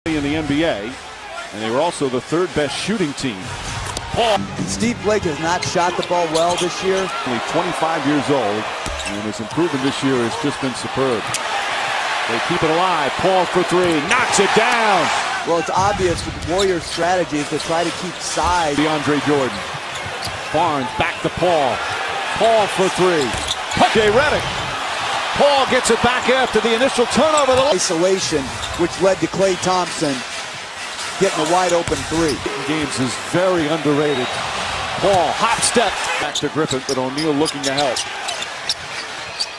in the NBA, and they were also the third best shooting team. Paul. Steve Blake has not shot the ball well this year. Only 25 years old, and his improvement this year has just been superb. They keep it alive. Paul for three, knocks it down. Well, it's obvious with the Warriors' strategy is to try to keep size. DeAndre Jordan. Barnes back to Paul. Paul for three. Jay Redick. Paul gets it back after the initial turnover. Isolation, which led to Klay Thompson getting a wide open three. Games is very underrated. Paul, hop step. Back to Griffin, but O'Neal looking to help.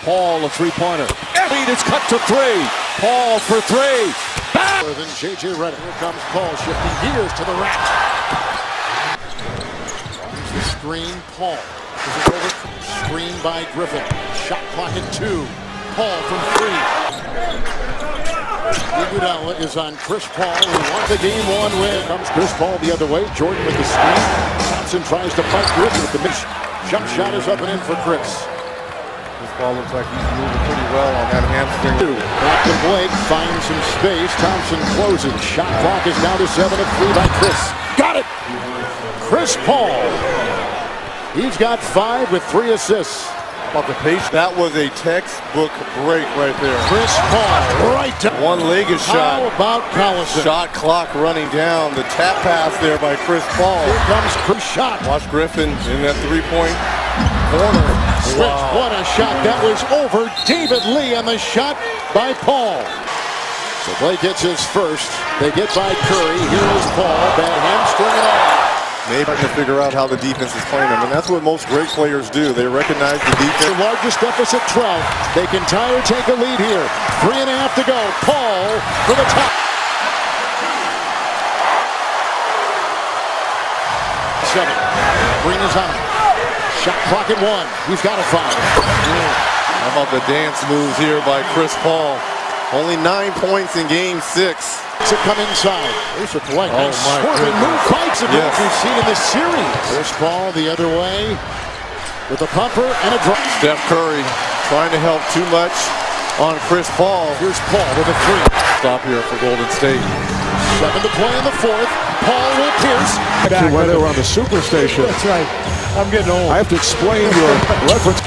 Paul, a three-pointer. Lead is cut to three. Paul for three. Back! Than J.J. Redick. Here comes Paul, shifting gears to the rack. The screen, Paul. This is over. Screen by Griffin. Shot clock at 2. Paul from 3. Iguodala is on Chris Paul, who won the game-1 win. Here comes Chris Paul the other way. Jordan with the screen. Thompson tries to fight Griffin with the miss. Jump shot is up and in for Chris. This ball looks like he's moving pretty well on that hamstring. Back to Blake, finds some space. Thompson closes. Shot clock is down to 7 at 3 by Chris. Got it! Chris Paul. He's got 5 with 3 assists. About the pace, that was a textbook break right there. Chris Paul, right down. One-legged shot. How about Collison? Shot clock running down. The tap pass there by Chris Paul. Here comes Chris shot. Watch Griffin in that three-point corner. Switch, Wow. what a shot. That was over David Lee on the shot by Paul. So Blake gets his first. They get by Curry. Here is Paul. Bad hamstring and all. Maybe to figure out how the defense is playing them, and that's what most great players do. They recognize the defense. The largest deficit, 12. They can tie or take a lead here. 3.5 to go. Paul for the top. 7. Green is on. Shot clock at 1. He's got a 5. How about the dance moves here by Chris Paul? Only 9 points in Game 6. To come inside. There's a play. Oh, my Swerving move fights of Yes. we've seen in this series. Chris Paul the other way with a pumper and a drop. Steph Curry trying to help too much on Chris Paul. Here's Paul with a 3. Stop here for Golden State. 7 to play in the 4th. Paul will pierce. Back when they were on the Superstation. That's right. I'm getting old. I have to explain your reference.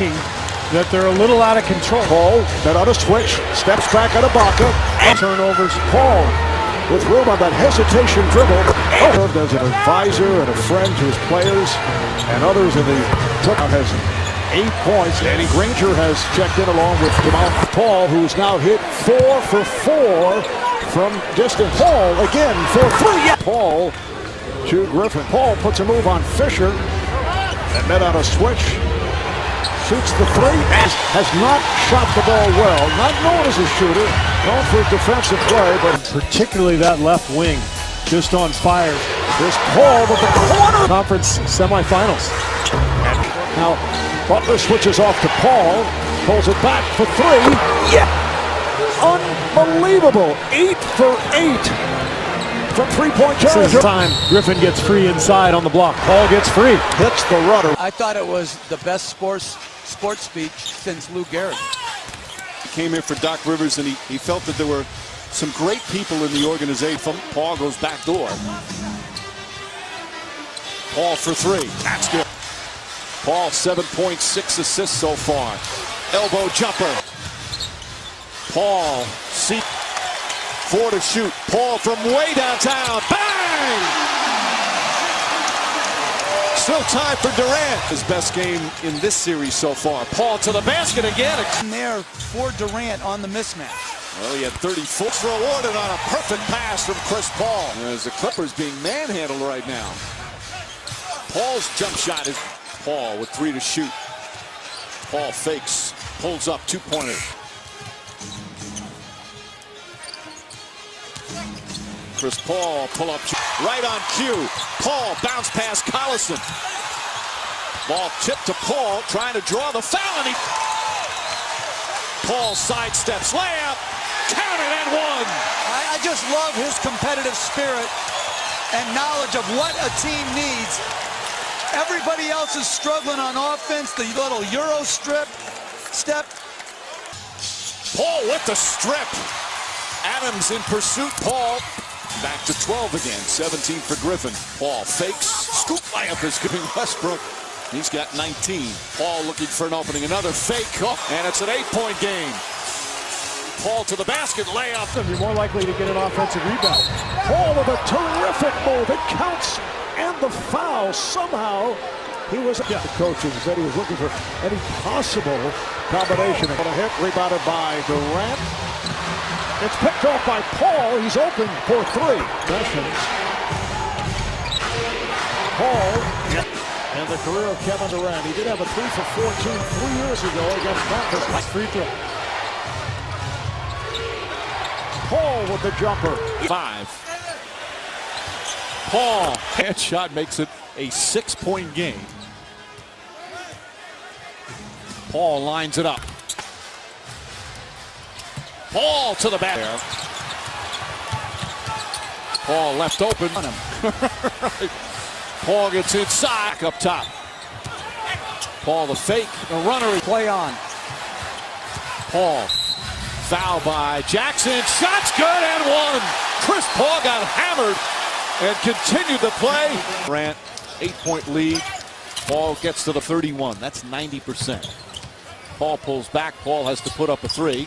That they're a little out of control. Paul, then on a switch, steps back at Ibaka. Turnovers. Paul with room on that hesitation dribble. Served as an advisor and a friend to his players and others in the club. Has 8 points. Danny Granger has checked in along with Jamal Paul, who's now hit 4 for 4 from distance. Paul again for 3. Paul to Griffin. Paul puts a move on Fisher and then on a switch. Shoots the 3, has not shot the ball well. Not known as a shooter, known for defensive play, but Particularly that left wing, just on fire. this Paul with the corner. Conference semifinals. Now Butler switches off to Paul, pulls it back for 3. Yeah, unbelievable! 8 for 8 from 3-point This charge. time, Griffin gets free inside on the block. Paul gets free. Hits the rudder. I thought it was the best sports speech since Lou Gehrig. Came here for Doc Rivers, and he felt that there were some great people in the organization. Paul goes back door. Paul for 3. That's good. Paul 7.6 assists so far. Elbow jumper. Paul 4 to shoot. Paul from way downtown. Bang! Still time for Durant. His best game in this series so far. Paul to the basket again. There for Durant on the mismatch. Well, he had 30 foots rewarded on a perfect pass from Chris Paul. As the Clippers being manhandled right now. Paul's jump shot is Paul with 3 to shoot. Paul fakes, pulls up 2-pointer. Chris Paul pull up right on cue. Paul bounce past Collison. Ball tipped to Paul, trying to draw the foul, and Paul sidesteps, layup, count it and 1. I just love his competitive spirit and knowledge of what a team needs. Everybody else is struggling on offense. The little Euro step. Paul with the strip. Adams in pursuit. Paul Back to 12 again. 17 for Griffin. Paul fakes. Scoop layup is giving Westbrook. He's got 19. Paul looking for an opening. Another fake. Oh, and it's an 8-point game. Paul to the basket. Layup. You're more likely to get an offensive rebound. Paul with a terrific move. It counts. And the foul somehow. He was, the coaches said he was looking for any possible combination. On a hit, rebounded by Durant. It's picked off by Paul. He's open for three. Sessions. Paul and the career of Kevin Durant. He did have a 3 for 14 3 years ago against Memphis. Last free throw. Paul with the jumper. 5. Paul. Headshot makes it a 6-point game. Paul lines it up. Paul to the back. Paul left open. Paul gets inside up top. Paul the fake. The runner. Play on. Paul. Foul by Jackson. Shot's good and one. Chris Paul got hammered and continued the play. Durant, 8-point lead. Paul gets to the 31. That's 90%. Paul pulls back. Paul has to put up a 3.